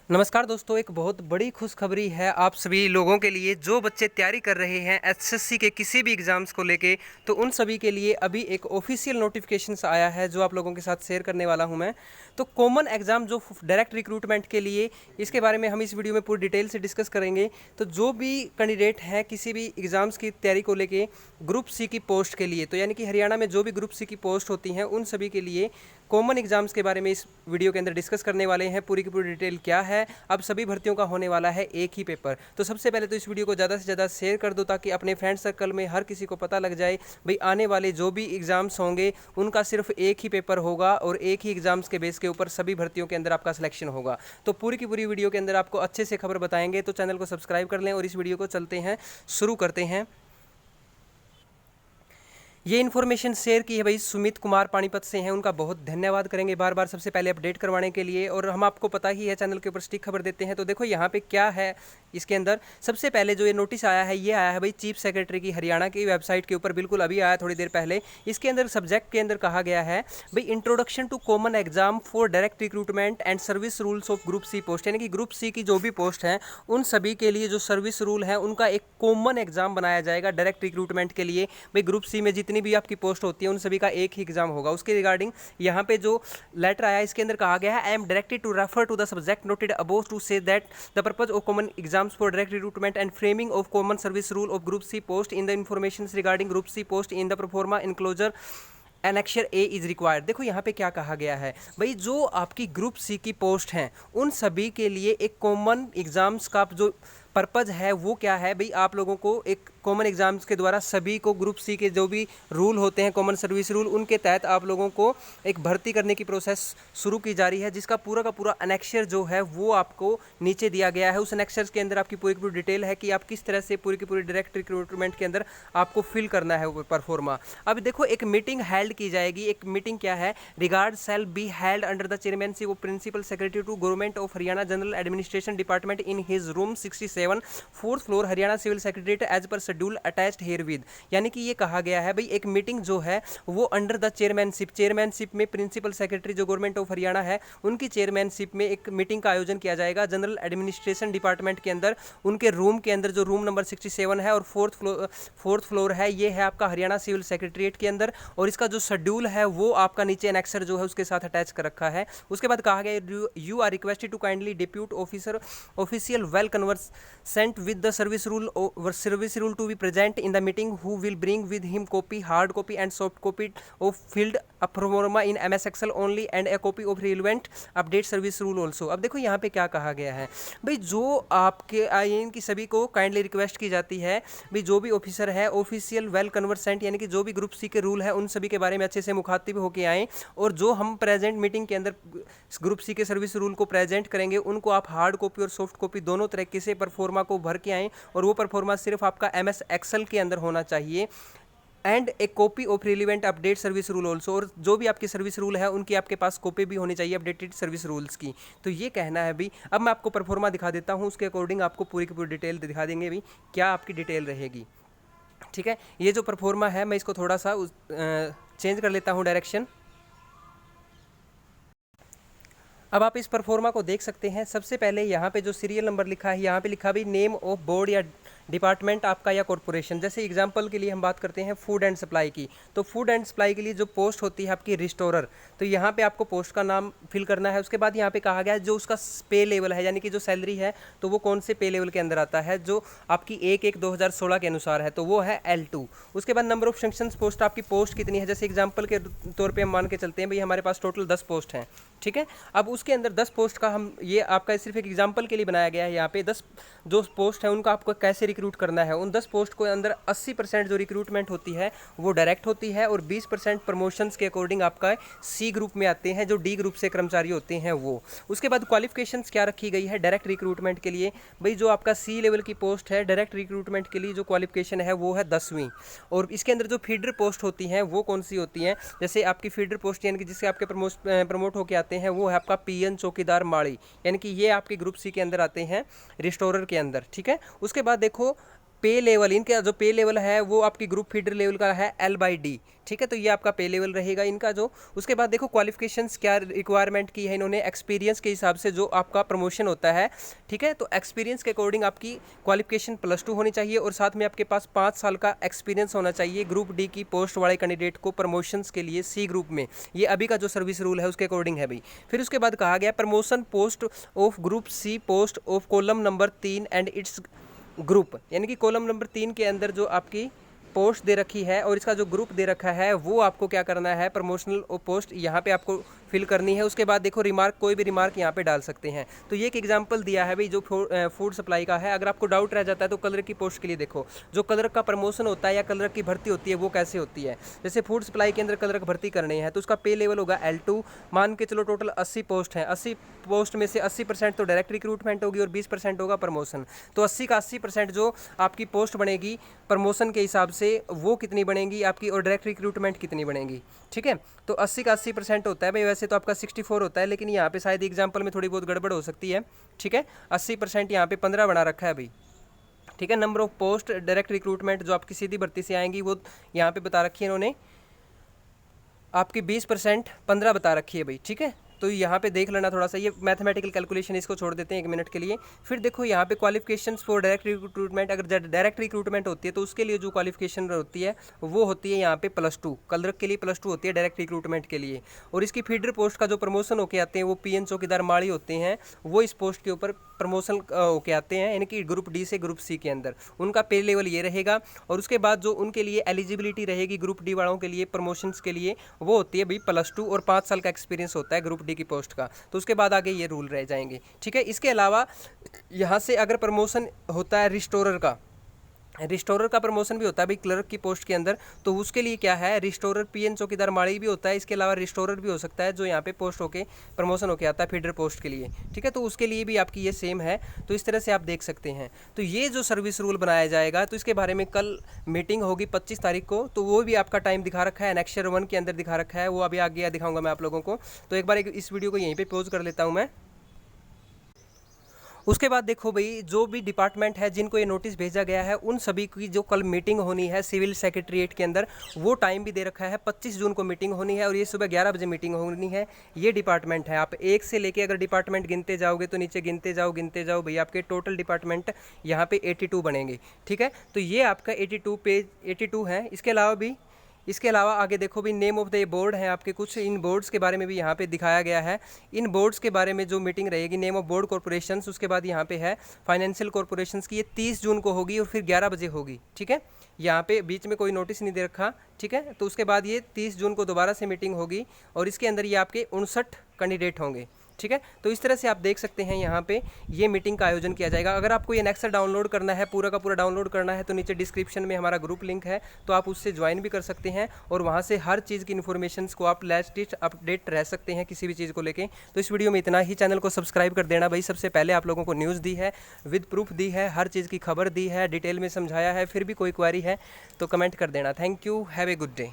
नमस्कार दोस्तों, एक बहुत बड़ी खुशखबरी है आप सभी लोगों के लिए जो बच्चे तैयारी कर रहे हैं एसएससी के किसी भी एग्ज़ाम्स को लेके। तो उन सभी के लिए अभी एक ऑफिशियल नोटिफिकेशंस आया है जो आप लोगों के साथ शेयर करने वाला हूं मैं। तो कॉमन एग्ज़ाम जो डायरेक्ट रिक्रूटमेंट के लिए, इसके बारे में हम इस वीडियो में पूरी डिटेल से डिस्कस करेंगे। तो जो भी कैंडिडेट हैं किसी भी एग्ज़ाम्स की तैयारी को लेके ग्रुप सी की पोस्ट के लिए, तो यानी कि हरियाणा में जो भी ग्रुप सी की पोस्ट होती हैं उन सभी के लिए कॉमन एग्जाम्स के बारे में इस वीडियो के अंदर डिस्कस करने वाले हैं। पूरी की पूरी डिटेल क्या है, अब सभी भर्तियों का होने वाला है एक ही पेपर। तो सबसे पहले तो इस वीडियो को ज़्यादा से ज़्यादा शेयर कर दो ताकि अपने फ्रेंड सर्कल में हर किसी को पता लग जाए भाई आने वाले जो भी एग्ज़ाम्स होंगे उनका सिर्फ एक ही पेपर होगा और एक ही एग्ज़ाम्स के बेस के ऊपर सभी भर्तियों के अंदर आपका सिलेक्शन होगा। तो पूरी की पूरी वीडियो के अंदर आपको अच्छे से खबर बताएंगे। तो चैनल को सब्सक्राइब कर लें और इस वीडियो को चलते हैं, शुरू करते हैं। ये इन्फॉर्मेशन शेयर की है भाई सुमित कुमार पानीपत से हैं, उनका बहुत धन्यवाद करेंगे बार बार सबसे पहले अपडेट करवाने के लिए। और हम आपको पता ही है चैनल के ऊपर स्टिक खबर देते हैं। तो देखो यहाँ पे क्या है, इसके अंदर सबसे पहले जो ये नोटिस आया है ये आया है भाई चीफ सेक्रेटरी की हरियाणा की वेबसाइट के ऊपर, बिल्कुल अभी आया थोड़ी देर पहले। इसके अंदर सब्जेक्ट के अंदर कहा गया है भाई introduction to common exam for direct recruitment and service rules of group C post, यानी कि ग्रुप सी की जो भी पोस्ट है उन सभी के लिए जो सर्विस रूल है उनका एक कॉमन एग्जाम बनाया जाएगा डायरेक्ट रिक्रूटमेंट के लिए। भाई ग्रुप सी में जितनी भी आपकी पोस्ट होती है उन सभी का एक ही एग्जाम होगा। उसके रिगार्डिंग यहाँ पे जो लेटर आया इसके अंदर कहा गया है, I am directed to refer to the subject noted above to say that the purpose of common exams for direct recruitment and framing of common service rule of group C post in the information regarding group C post in the proforma enclosure annexure A is required. देखो यहाँ पे क्या कहा गया है भाई, जो आपकी ग्रुप सी की पोस्ट हैं उन सभी के लिए एक कॉमन एग्जाम्स का जो पर्पज़ है वो क्या है भाई, आप लोगों को एक कॉमन एग्जाम्स के द्वारा सभी को ग्रुप सी के जो भी रूल होते हैं कॉमन सर्विस रूल उनके तहत आप लोगों को एक भर्ती करने की प्रोसेस शुरू की जा रही है, जिसका पूरा का पूरा अनेक्शर जो है वो आपको नीचे दिया गया है। उस अनेक्शर के अंदर आपकी पूरी की पूरी डिटेल है कि आप किस तरह से पूरी की पूरी डायरेक्ट रिक्रूटमेंट के अंदर आपको फिल करना है वो परफॉर्मा। अब देखो एक मीटिंग हेल्ड की जाएगी। एक मीटिंग क्या है, regard shall be held under the chairmanship of principal secretary to government of Haryana general administration department in his room 67 4th floor Haryana civil secretariat as per schedule attached herewith. यानी कि ये कहा गया है भाई एक मीटिंग जो है वो अंडर द चेयरमैनशिप में प्रिंसिपल सेक्रेटरी जो गवर्नमेंट ऑफ हरियाणा है उनकी चेयरमैनशिप में एक मीटिंग का आयोजन किया जाएगा जनरल एडमिनिस्ट्रेशन डिपार्टमेंट के अंदर, उनके रूम के अंदर जो रूम नंबर 67 है और फोर्थ फ्लोर है, ये है आपका हरियाणा सिविल सेक्रेटरीट के अंदर। और इसका जो शेड्यूल है वो आपका नीचे एनेक्सर जो है उसके साथ अटैच कर रखा है। उसके बाद कहा गया you are requested to kindly depute official well conversant with the service rule to be present in the meeting, who will bring with him copy, hard copy and soft copy of filled a proforma in MS Excel only and a copy of relevant update service rule also। अब देखो यहाँ पे क्या कहा गया है भाई, जो आपके आईएन की सभी को काइंडली रिक्वेस्ट की जाती है भाई जो भी ऑफिसर है ऑफिशियल वेल कन्वर्सेंट, यानी कि जो भी ग्रुप सी के रूल है उन सभी के बारे में अच्छे से मुखातिब होके आएँ। और जो हम प्रेजेंट मीटिंग के अंदर ग्रुप सी के सर्विस रूल को प्रेजेंट करेंगे उनको आप हार्ड कॉपी और सॉफ्ट कॉपी दोनों तरीके से परफॉर्मा को भर के आएँ और वो परफॉर्मा सिर्फ आपका MS एक्सेल के अंदर होना चाहिए। And A copy of relevant update service rule also, और जो भी आपकी सर्विस रूल है उनकी आपके पास कॉपी भी होनी चाहिए अपडेटेड सर्विस रूल्स की। तो ये कहना है भाई। अब मैं आपको परफॉर्मा दिखा देता हूँ, उसके अकॉर्डिंग आपको पूरी की पूरी डिटेल दिखा देंगे भाई क्या आपकी डिटेल रहेगी। ठीक है, ये जो परफॉर्मा है मैं इसको थोड़ा सा चेंज कर लेता हूँ डायरेक्शन। अब आप इस परफॉर्मा को देख सकते हैं। सबसे पहले यहाँ पे जो सीरियल नंबर लिखा है यहाँ पे लिखा भी नेम ऑफ बोर्ड या डिपार्टमेंट आपका या कॉरपोरेशन। जैसे एग्जांपल के लिए हम बात करते हैं फूड एंड सप्लाई की, तो फूड एंड सप्लाई के लिए जो पोस्ट होती है आपकी रिस्टोरर, तो यहाँ पे आपको पोस्ट का नाम फिल करना है। उसके बाद यहाँ पे कहा गया है जो उसका पे लेवल है, यानी कि जो सैलरी है तो वो कौन से पे लेवल के अंदर आता है, जो आपकी 1/1/2016 के अनुसार है तो वो है L2। उसके बाद नंबर ऑफ सेक्शंस पोस्ट, आपकी पोस्ट कितनी है। जैसे एग्जाम्पल के तौर पर हम मान के चलते हैं भाई हमारे पास टोटल 10 पोस्ट हैं। ठीक है, अब उसके अंदर 10 पोस्ट का हम ये आपका सिर्फ एक एग्जाम्पल के लिए बनाया गया है। यहाँ पे 10 जो पोस्ट है उनका आपको कैसे रिक्रूट करना है। उन 10 पोस्ट को अंदर 80% जो रिक्रूटमेंट होती है वो डायरेक्ट होती है और 20% प्रमोशंस के अकॉर्डिंग आपका सी ग्रुप में आते हैं, जो डी ग्रुप से कर्मचारी होते हैं वो। उसके बाद क्वालिफिकेशंस क्या रखी गई है डायरेक्ट रिक्रूटमेंट के लिए, भाई जो आपका सी लेवल की पोस्ट है डायरेक्ट रिक्रूटमेंट के लिए जो क्वालिफिकेशन है वो है 10वीं। और इसके अंदर जो फीडर पोस्ट होती हैं वो कौन सी होती हैं, जैसे आपकी फीडर पोस्ट यानी कि जिससे आपके प्रमोट होकर आते हैं वो है आपका PN चौकीदार माड़ी, यानी कि ये आपके ग्रुप सी के अंदर आते हैं रिस्टोरर के अंदर। ठीक है, उसके बाद देखो पे लेवल, इनका जो पे लेवल है वो आपकी ग्रुप फीडर लेवल का है L/D, ठीक है। तो ये आपका पे लेवल रहेगा इनका जो। उसके बाद देखो क्वालिफिकेशंस क्या रिक्वायरमेंट की है इन्होंने, एक्सपीरियंस के हिसाब से जो आपका प्रमोशन होता है, ठीक है। तो एक्सपीरियंस के अकॉर्डिंग आपकी क्वालिफिकेशन +2 होनी चाहिए और साथ में आपके पास 5 साल का एक्सपीरियंस होना चाहिए ग्रुप डी की पोस्ट वाले कैंडिडेट को प्रमोशंस के लिए सी ग्रुप में। ये अभी का जो सर्विस रूल है उसके अकॉर्डिंग है भाई। फिर उसके बाद कहा गया promotion post of group C post of column number 3 and its group, यानी कि कॉलम नंबर 3 के अंदर जो आपकी पोस्ट दे रखी है और इसका जो ग्रुप दे रखा है वो आपको क्या करना है, प्रमोशनल पोस्ट यहाँ पे आपको फिल करनी है। उसके बाद देखो रिमार्क, कोई भी रिमार्क यहाँ पे डाल सकते हैं। तो ये एक एग्जांपल दिया है भाई जो फूड सप्लाई का है। अगर आपको डाउट रह जाता है तो क्लर्क की पोस्ट के लिए देखो, जो क्लर्क का प्रमोशन होता है या क्लर्क की भर्ती होती है वो कैसे होती है। जैसे फूड सप्लाई के अंदर क्लर्क भर्ती करनी है तो उसका पे लेवल होगा L2, मान के चलो टोटल 80 पोस्ट हैं, 80 पोस्ट में से 80% तो डायरेक्ट रिक्रूटमेंट होगी और 20% होगा प्रमोशन। तो 80 का 80% जो आपकी पोस्ट बनेगी प्रमोशन के हिसाब से वो कितनी बनेगी आपकी, और डायरेक्ट रिक्रूटमेंट कितनी बनेगी, ठीक है। तो 80 का 80% होता है भाई, वैसे तो आपका 64 होता है, लेकिन यहाँ पे शायद एग्जाम्पल में थोड़ी बहुत गड़बड़ हो सकती है, ठीक है। 80% यहाँ पे 15 बना रखा है भाई, ठीक है। Number of post direct recruitment जो आपकी सीधी भर्ती से आएंगी वो यहाँ पे बता रखी है इन्होंने, आपकी 20% 15 बता रखी है भाई, ठीक है। तो यहाँ पे देख लेना थोड़ा सा, ये मैथमेटिकल कैलकुलेशन इसको छोड़ देते हैं 1 मिनट के लिए। फिर देखो यहाँ पे क्वालिफिकेशंस फॉर डायरेक्ट रिक्रूटमेंट, अगर डायरेक्ट रिक्रूटमेंट होती है तो उसके लिए जो क्वालिफिकेशन होती है वो होती है यहाँ पे +2, क्लर्क के लिए +2 होती है डायरेक्ट रिक्रूटमेंट के लिए। और इसकी फीडर पोस्ट का जो प्रमोशन होके आते हैं वो PN चौकीदार माड़ी होते हैं, वो इस पोस्ट के ऊपर प्रमोशन होके आते हैं, यानी कि ग्रुप डी से ग्रुप सी के अंदर उनका पे लेवल ये रहेगा। और उसके बाद जो उनके लिए एलिजिबिलिटी रहेगी ग्रुप डी वालों के लिए प्रमोशंस के लिए वो होती है भाई +2 और 5 साल का एक्सपीरियंस होता है ग्रुप डी की पोस्ट का। तो उसके बाद आगे ये रूल रह जाएंगे, ठीक है। इसके अलावा यहाँ से अगर प्रमोशन होता है रिस्टोरर का प्रमोशन भी होता है भाई क्लर्क की पोस्ट के अंदर, तो उसके लिए क्या है, रिस्टोरर PN चौकीदार माड़ी भी होता है, इसके अलावा रिस्टोरर भी हो सकता है जो यहाँ पे पोस्ट होके प्रमोशन होके आता है फीडर पोस्ट के लिए, ठीक है। तो उसके लिए भी आपकी ये सेम है। तो इस तरह से आप देख सकते हैं। तो ये जो सर्विस रूल बनाया जाएगा तो इसके बारे में कल मीटिंग होगी 25 तारीख को, तो वो भी आपका टाइम दिखा रखा है, एनेक्चर 1 के अंदर दिखा रखा है, वो अभी आगे दिखाऊंगा मैं आप लोगों को। तो एक बार इस वीडियो को यहीं पर पॉज कर लेता हूँ मैं। उसके बाद देखो भाई जो भी डिपार्टमेंट है जिनको ये नोटिस भेजा गया है उन सभी की जो कल मीटिंग होनी है सिविल सेक्रेटरीट के अंदर, वो टाइम भी दे रखा है, 25 जून को मीटिंग होनी है और ये सुबह 11 बजे मीटिंग होनी है। ये डिपार्टमेंट है, आप 1 से लेके अगर डिपार्टमेंट गिनते जाओगे तो नीचे गिनते जाओ भाई, आपके टोटल डिपार्टमेंट यहाँ पे 82 बनेंगे, ठीक है। तो ये आपका 82 पेज 82 है। इसके अलावा आगे देखो भी नेम ऑफ द बोर्ड है आपके कुछ, इन बोर्ड्स के बारे में भी यहाँ पे दिखाया गया है। इन बोर्ड्स के बारे में जो मीटिंग रहेगी, नेम ऑफ बोर्ड कॉर्पोरेशंस, उसके बाद यहाँ पे है फाइनेंशियल कॉर्पोरेशंस की, ये 30 जून को होगी और फिर 11 बजे होगी, ठीक है। यहाँ पे बीच में कोई नोटिस नहीं दे रखा, ठीक है। तो उसके बाद ये 30 जून को दोबारा से मीटिंग होगी और इसके अंदर ये आपके 59 कैंडिडेट होंगे, ठीक है। तो इस तरह से आप देख सकते हैं यहाँ पे ये मीटिंग का आयोजन किया जाएगा। अगर आपको ये नेक्सल डाउनलोड करना है, पूरा का पूरा डाउनलोड करना है, तो नीचे डिस्क्रिप्शन में हमारा ग्रुप लिंक है, तो आप उससे ज्वाइन भी कर सकते हैं और वहाँ से हर चीज़ की इन्फॉर्मेशंस को आप लेटेस्ट अपडेट रह सकते हैं किसी भी चीज़ को लेके। तो इस वीडियो में इतना ही, चैनल को सब्सक्राइब कर देना भाई। सबसे पहले आप लोगों को न्यूज़ दी है, विद प्रूफ दी है, हर चीज़ की खबर दी है, डिटेल में समझाया है। फिर भी कोई क्वेरी है तो कमेंट कर देना। Thank you, have a good day.